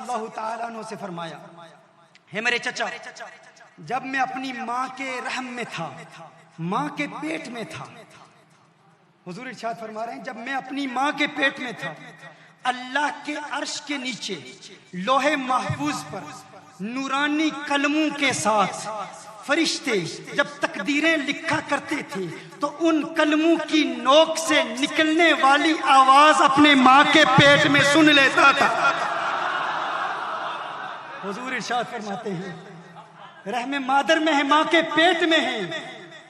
اللہ تعالیٰ عنہ سے فرمایا، ہے میرے چچا، جب میں اپنی ماں کے رحم میں تھا، ماں کے پیٹ میں تھا، حضور ارشاد فرما رہے ہیں جب میں اپنی ماں کے پیٹ میں تھا، اللہ کے عرش کے نیچے لوح محفوظ پر نورانی قلموں کے ساتھ فرشتے جب تقدیریں لکھا کرتے تھے تو ان قلموں کی نوک سے نکلنے والی آواز اپنے ماں کے پیٹ میں سن لیتا تھا۔ حضور ارشاد فرماتے ہیں رحم مادر میں ہے، ماں کے پیٹ میں ہے،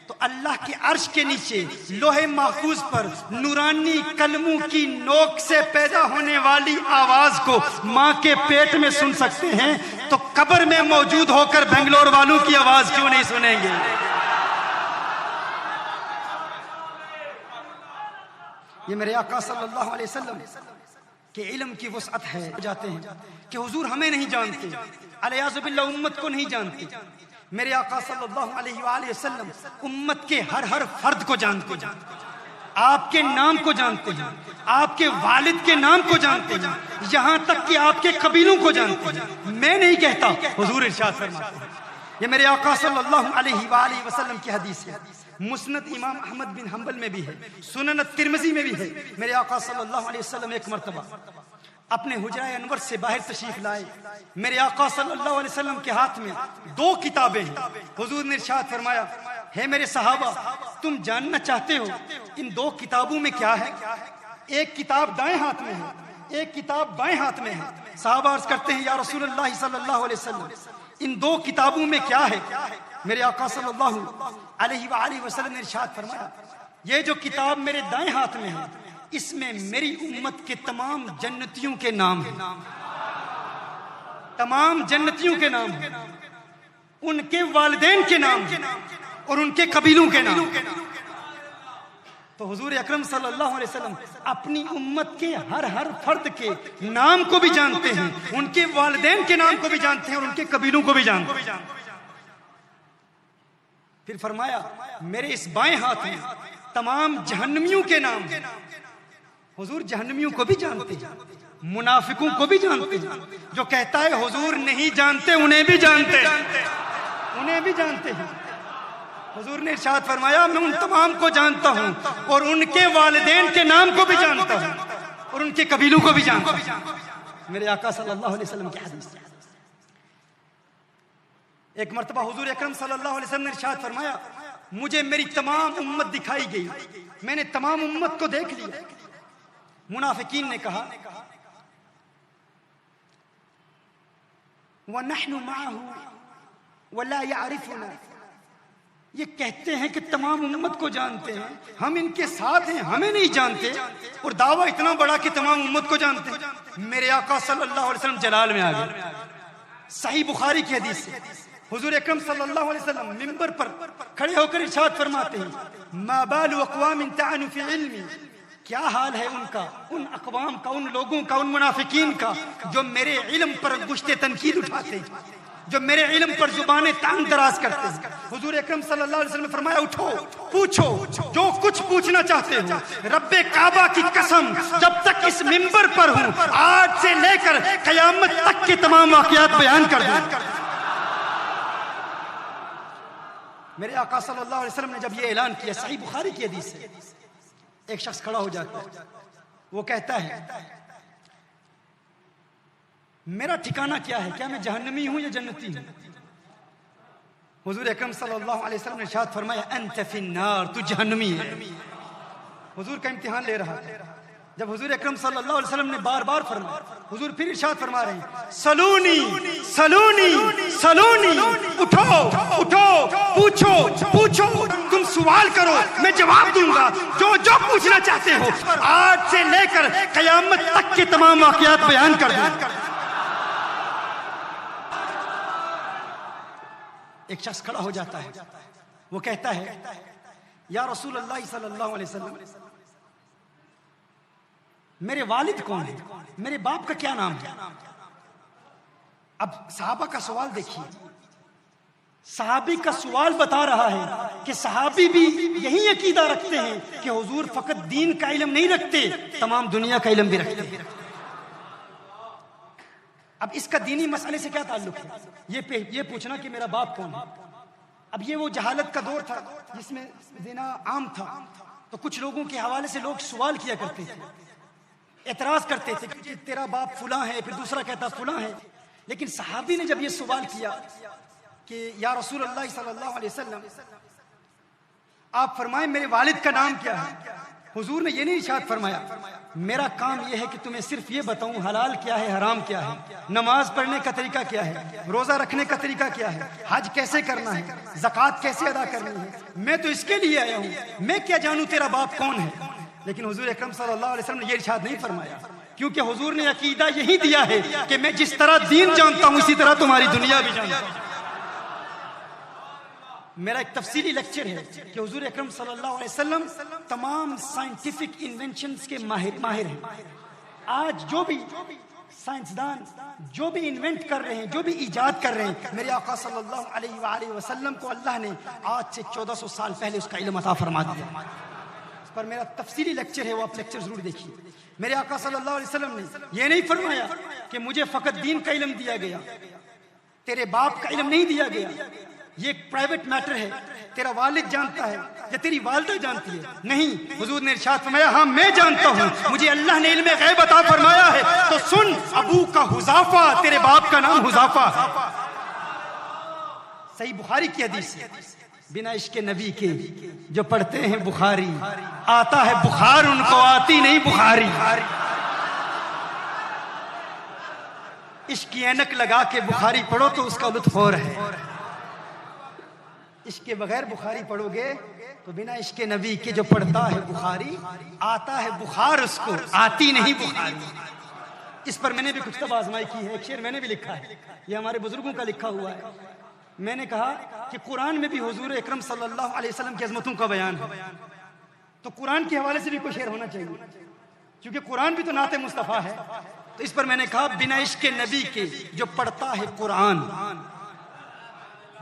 تو اللہ کے عرش کے نیچے لوح محفوظ پر نورانی قلموں کی نوک سے پیدا ہونے والی آواز کو ماں کے پیٹ میں سن سکتے ہیں، تو قبر میں موجود ہو کر بنگلور والوں کی آواز کیوں نہیں سنیں گے؟ یہ میرے آقا صلی اللہ علیہ وسلم کہ علم کی وسعت ہے جاتے ہیں کہ حضور ہمیں نہیں جانتے، الیاذ باللہ امت کو نہیں جانتے۔ میرے آقا صلی اللہ علیہ وآلہ وسلم امت کے ہر فرد کو جانتے ہیں، آپ کے نام کو جانتے ہیں، آپ کے والد کے نام کو جانتے ہیں، یہاں تک کہ آپ کے قبیلوں کو جانتے ہیں۔ میں نہیں کہتا، حضور ارشاد فرماتے ہیں۔ یہ میرے آقا صلی اللہ علیہ وآلہ وسلم کی حدیث ہے، مسند امام احمد بن حنبل میں بھی ہے، سنن الترمذی میں بھی ہے۔ میرے آقا صلی اللہ علیہ وسلم ایک مرتبہ اپنے حجرہ انور سے باہر تشریف لائے، میرے آقا صلی اللہ علیہ وسلم کے ہاتھ میں 2 کتابیں ہیں۔ حضور نے ارشاد فرمایا، ہے میرے صحابہ تم جاننا چاہتے ہو ان 2 کتابوں میں کیا ہے؟ ایک کتاب دائیں ہاتھ میں ہے، ایک کتاب بائیں ہاتھ میں ہے۔ صحابہ عرض کرتے ہیں یا رسول اللہ صلی اللہ علیہ وسلم ان 2 کتابوں میں کیا ہے؟ میرے آقا صلی اللہ علیہ وآلہ وسلم نے ارشاد فرمایا، یہ جو کتاب میرے دائیں ہاتھ میں ہے اس میں میری امت کے تمام جنتیوں کے نام ہیں، تمام جنتیوں کے نام ہیں، ان کے والدین کے نام ہیں اور ان کے قبیلوں کے نام ہیں۔ تو حضور اکرم صلی اللہ علیہ وسلم اپنی امت کے ہر فرد کے نام کو بھی جانتے ہیں، ان کے والدین کے نام کو بھی جانتے ہیں اور ان کے قبیلوں کو بھی جانتے ہیں۔ پھر فرمایا میرے اس بائیں ہاتھ میں تمام جہنمیوں کے نام ہیں۔ حضور جہنمیوں کو بھی جانتے ہیں، منافقوں کو بھی جانتے ہیں، جو کہتا ہے حضور نہیں جانتے انہیں بھی جانتے ہیں، انہیں بھی جانتے ہیں۔ حضور نے ارشاد فرمایا میں ان تمام کو جانتا ہوں اور ان کے والدین کے نام کو بھی جانتا ہوں اور ان کے قبیلوں کو بھی جانتا ہوں۔ میرے آقا صلی اللہ علیہ وسلم کی حدیث۔ ایک مرتبہ حضور اکرم صلی اللہ علیہ وسلم نے ارشاد فرمایا مجھے میری تمام امت دکھائی گئی، میں نے تمام امت کو دیکھ لیا۔ منافقین نے کہا وَنَحْنُ مَعَهُ وَلَا يَعْرِفُنَا، یہ کہتے ہیں کہ تمام امت کو جانتے ہیں، ہم ان کے ساتھ ہیں، ہمیں نہیں جانتے، اور دعویٰ اتنا بڑا کہ تمام امت کو جانتے ہیں۔ میرے آقا صلی اللہ علیہ وسلم جلال میں آ گئے۔ صحیح بخاری کی حدیث سے حضور اکرم صلی اللہ علیہ وسلم منبر پر کھڑے ہو کر ارشاد فرماتے ہیں ما بال اقوام طعنوا فی علمی، کیا حال ہے ان کا، ان اقوام کا، ان لوگوں کا، ان منافقین کا جو میرے علم پر گشت تنقید اٹھاتے ہیں، جو میرے علم پر زبانیں تان دراز کرتے ہیں۔ حضور اکرم صلی اللہ علیہ وسلم نے فرمایا اٹھو پوچھو جو کچھ پوچھنا چاہتے ہو، رب کعبہ کی قسم جب تک اس منبر پر ہوں آج سے لے کر قیامت تک کے تمام واقعات بیان کر دوں۔ میرے آقا صلی اللہ علیہ وسلم نے جب یہ اعلان کیا، صحیح بخاری کی حدیث ہے، ایک شخص کھڑا ہو جاتا ہے، وہ کہتا ہے میرا ٹھکانہ کیا ہے، کیا میں جہنمی ہوں یا جنتی ہوں؟ حضور اکرم صلی اللہ علیہ وسلم نے ارشاد فرمایا انت فی النار، تو جہنمی ہے۔ حضور کا امتحان لے رہا ہے۔ جب حضور اکرم صلی اللہ علیہ وسلم نے بار بار فرمایا، حضور پھر ارشاد فرما رہے ہیں سلونی سلونی سلونی، اٹھو پوچھو، تم سوال کرو میں جواب دوں گا، جو پوچھنا چاہتے ہو آج سے لے کر قیامت تک کے تمام واقعات بیان کر دوں۔ ایک شخص کھڑا ہو جاتا ہے، وہ کہتا ہے یا رسول اللہ صلی اللہ علیہ وسلم میرے والد کون ہیں، میرے باپ کا کیا نام ہے؟ اب صحابہ کا سوال دیکھیے، صحابی کا سوال بتا رہا ہے کہ صحابی بھی یہی عقیدہ رکھتے ہیں کہ حضور فقط دین کا علم نہیں رکھتے، تمام دنیا کا علم بھی رکھتے ہیں۔ اب اس کا دینی مسئلے سے کیا تعلق ہے؟ یہ پوچھنا کہ میرا باپ کون ہے۔ اب یہ وہ جہالت کا دور تھا جس میں زنا عام تھا، تو کچھ لوگوں کے حوالے سے لوگ سوال کیا کرتے تھے، اعتراض کرتے تھے کہ تیرا باپ فلاں ہے، پھر دوسرا کہتا فلاں ہے۔ لیکن صحابی نے جب یہ سوال کیا کہ یا رسول اللہ صلی اللہ علیہ وسلم آپ فرمائیں میرے والد کا نام کیا ہے، حضور نے یہ نہیں ارشاد فرمایا میرا کام یہ ہے کہ تمہیں صرف یہ بتاؤں حلال کیا ہے حرام کیا ہے، نماز پڑھنے کا طریقہ کیا ہے، روزہ رکھنے کا طریقہ کیا ہے، حج کیسے کرنا ہے، زکوٰۃ کیسے ادا کرنی ہے، میں تو اس کے لیے آیا ہوں، میں کیا جانوں تیرا باپ کون ہے۔ لیکن حضور اکرم صلی اللہ علیہ وسلم نے یہ ارشاد نہیں فرمایا، کیونکہ حضور نے عقیدہ یہی دیا ہے کہ میں جس طرح دین جانتا ہوں اسی طرح تمہاری دنیا بھی جانتا ہوں۔ میرا ایک تفصیلی لیکچر ہے کہ حضور اکرم صلی اللہ علیہ وسلم تمام سائنٹیفک انوینشنز کے ماہر ہیں۔ آج جو بھی سائنسدان جو بھی انوینٹ کر رہے ہیں، جو بھی ایجاد کر رہے ہیں، میرے آقا صلی اللہ علیہ وآلہ وسلم کو اللہ نے آج سے 1400 سال پہلے اس کا علم عطا فرما دیا۔ اس پر میرا تفصیلی لیکچر ہے، وہ آپ لیکچر ضرور دیکھیے۔ میرے آقا صلی اللہ علیہ وسلم نے یہ نہیں فرمایا کہ مجھے فقط دین کا علم دیا گیا، تیرے باپ کا علم نہیں دیا گیا، یہ ایک پرائیویٹ میٹر ہے، تیرا والد جانتا ہے یا تیری والدہ جانتی ہے۔ نہیں، حضور نے ارشاد فرمایا ہاں میں جانتا ہوں، مجھے اللہ نے علم غیب عطا فرمایا ہے۔ تو سن، ابو کا حذافہ، تیرے باپ کا نام حذافہ۔ صحیح بخاری کی حدیث ہے، بنا عشق نبی کے جو پڑھتے ہیں بخاری، آتا ہے بخار ان کو، آتی نہیں بخاری۔ عشق کی اینک لگا کے بخاری پڑھو تو اس کا لطف اور ہے، عشق کے بغیر بخاری پڑھو گے تو بنا عشق نبی کے جو پڑھتا ہے بخاری، آتا ہے بخار اس کو، آتی نہیں بخاری۔ اس پر میں نے بھی کچھ طب آزمائی کی ہے، ایک شعر میں نے بھی لکھا ہے، یہ ہمارے بزرگوں کا لکھا ہوا ہے۔ میں نے کہا کہ قرآن میں بھی حضور اکرم صلی اللہ علیہ وسلم کی عظمتوں کا بیان ہے، تو قرآن کے حوالے سے بھی کوئی شعر ہونا چاہیے، کیونکہ قرآن بھی تو نعت مصطفیٰ ہے۔ تو اس پر میں نے کہا بنا عشق نبی کے جو پڑھتا ہے قرآن،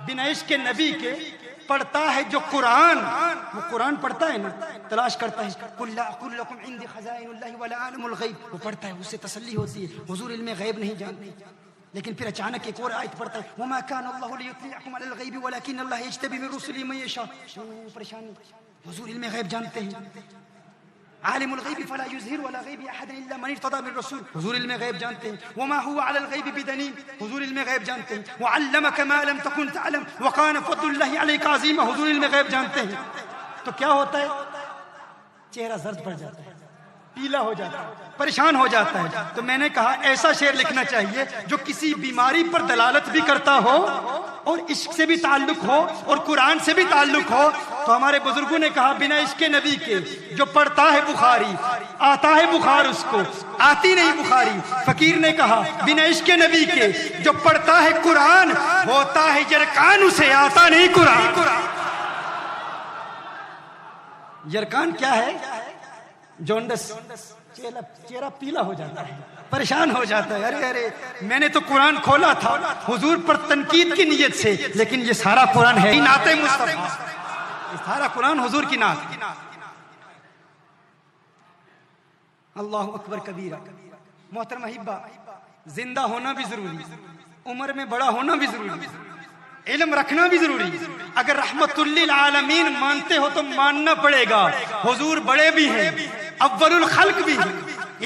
بنا عشق نبی کے پڑھتا ہے جو قرآن، وہ قرآن پڑھتا ہے نا، تلاش کرتا ہے قل اقول لكم عندي خزائن الله ولا اعلم الغیب، وہ پڑھتا ہے، اس سے تسلی ہوتی ہے۔ حضور علم غیب نہیں جانتے، لیکن پھر اچانک ایک اور آیت پڑھتا ہے وما كان الله ليطلعكم على الغیب ولكن الله يجتبي من رسله من يشاء۔ پریشانی، حضور علم غیب جانتے ہیں، عالم الغیب فلا یظہر ولا غیب احد الا من ارتضى من رسول، حضور علم غیب جانتے ہیں۔ وما هو على الغیب بدنین، حضور علم غیب جانتے ہیں۔ وعلمك ما لم تكن تعلم وكان فضل الله عليك عظیما، حضور علم غیب جانتے ہیں۔ تو کیا ہوتا ہے؟ چہرہ زرد پڑ جاتا ہے، پیلا ہو جاتا ہے، پریشان ہو جاتا ہے۔ تو میں نے کہا ایسا شعر لکھنا چاہیے جو کسی بیماری پر دلالت بھی کرتا ہو اور عشق سے بھی تعلق ہو اور قرآن سے بھی تعلق ہو۔ تو ہمارے بزرگوں نے کہا بنا عشق نبی کے جو پڑھتا ہے بخاری، آتا ہے بخار اس کو، آتی نہیں بخاری۔ فقیر نے کہا بنا عشق نبی کے جو پڑھتا ہے قرآن، ہوتا ہے یرکان اسے، آتا نہیں قرآن۔ یرکان کیا ہے؟ جونڈس، چہرہ پیلا ہو جاتا ہے، پریشان ہو جاتا ہے، ارے میں نے تو قرآن کھولا تھا حضور پر تنقید کی نیت سے، لیکن یہ سارا قرآن ہے نعت مصطفیٰ، یہ سارا قرآن حضور کی نعت۔ اللہ اکبر کبیرہ۔ محترم احبہ، زندہ ہونا بھی ضروری، عمر میں بڑا ہونا بھی ضروری، علم رکھنا بھی ضروری۔ اگر رحمت للعالمین مانتے ہو تو ماننا پڑے گا، حضور بڑے بھی ہیں، اول الخلق بھی ہیں،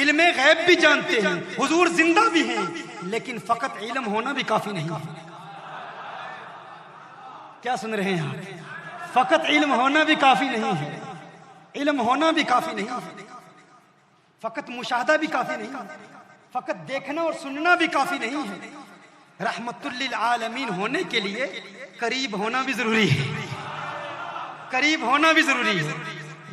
علم غیب بھی جانتے ہیں، حضور زندہ بھی ہیں، لیکن فقط علم ہونا بھی کافی نہیں ہے۔ کیا سن رہے ہیں آپ؟ فقط علم ہونا بھی کافی نہیں ہے، علم ہونا بھی کافی نہیں ہے، فقط مشاہدہ بھی کافی نہیں ہے، فقط دیکھنا اور سننا بھی کافی نہیں ہے۔ رحمت للعالمین ہونے کے لیے قریب ہونا بھی ضروری ہے، قریب ہونا بھی ضروری ہے۔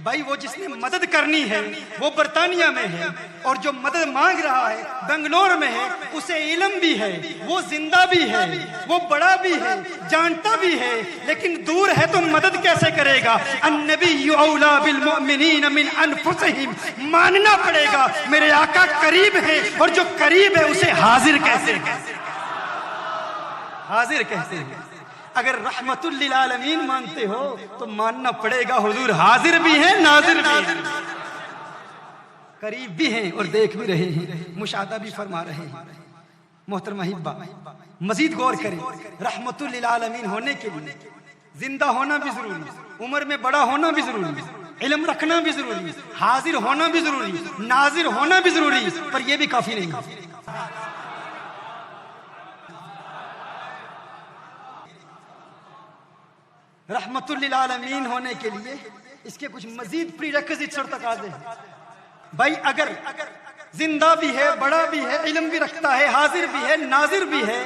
بھائی وہ جس نے مدد کرنی ہے وہ برطانیہ میں ہے، اور جو مدد مانگ رہا ہے بنگلور میں ہے، اسے علم بھی ہے، وہ زندہ بھی ہے، وہ بڑا بھی ہے، جانتا بھی ہے، لیکن دور ہے تو مدد کیسے کرے گا؟ النبی اولا بالمؤمنین من انفسہم، ماننا پڑے گا میرے آقا قریب ہے، اور جو قریب ہے اسے حاضر کیسے، حاضر کہتے ہیں۔ اگر رحمت للعالمین مانتے ہو تو ماننا پڑے گا حضور حاضر بھی ہیں، ناظر بھی ہیں، قریب بھی ہیں اور دیکھ بھی رہے ہیں، مشاہدہ بھی فرما رہے ہیں۔ محترمہ ہبہ مزید غور کریں، رحمت للعالمین ہونے کے لیے زندہ ہونا بھی ضروری، عمر میں بڑا ہونا بھی ضروری، علم رکھنا بھی ضروری، حاضر ہونا بھی ضروری، ناظر ہونا بھی ضروری، پر یہ بھی کافی نہیں۔ رحمت للعالمین ہونے کے لیے اس کے کچھ مزید پری ریکوزٹس اور تقاضے ہیں۔ بھائی اگر زندہ بھی ہے، بڑا بھی ہے، علم بھی رکھتا ہے، حاضر بھی ہے، ناظر بھی ہے،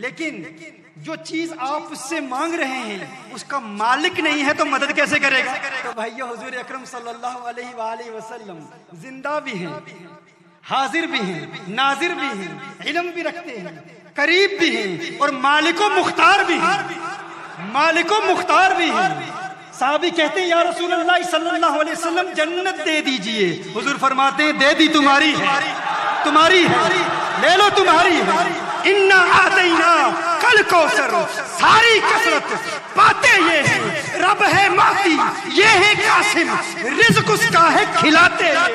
لیکن جو چیز آپ اس سے مانگ رہے ہیں اس کا مالک نہیں ہے تو مدد کیسے کرے گا؟ تو بھائیو حضور اکرم صلی اللہ علیہ وآلہ وسلم زندہ بھی ہیں، حاضر بھی ہیں، ناظر بھی ہیں، علم بھی رکھتے ہیں، قریب بھی ہیں، اور مالک و مختار بھی ہیں، مالک و مختار بھی ہیں۔ صحابی کہتے ہیں یا رسول اللہ صلی اللہ علیہ وسلم جنت دے دیجئے، حضور فرماتے ہیں دے دی، تمہاری ہے، تمہاری ہے، لے لو، تمہاری ہے۔ انا آتینا کل کوثر، ساری کثرت باتیں یہ ہیں، رب ہے معطی، یہ ہے قاسم، رزق اس کا ہے کھلاتے ہیں۔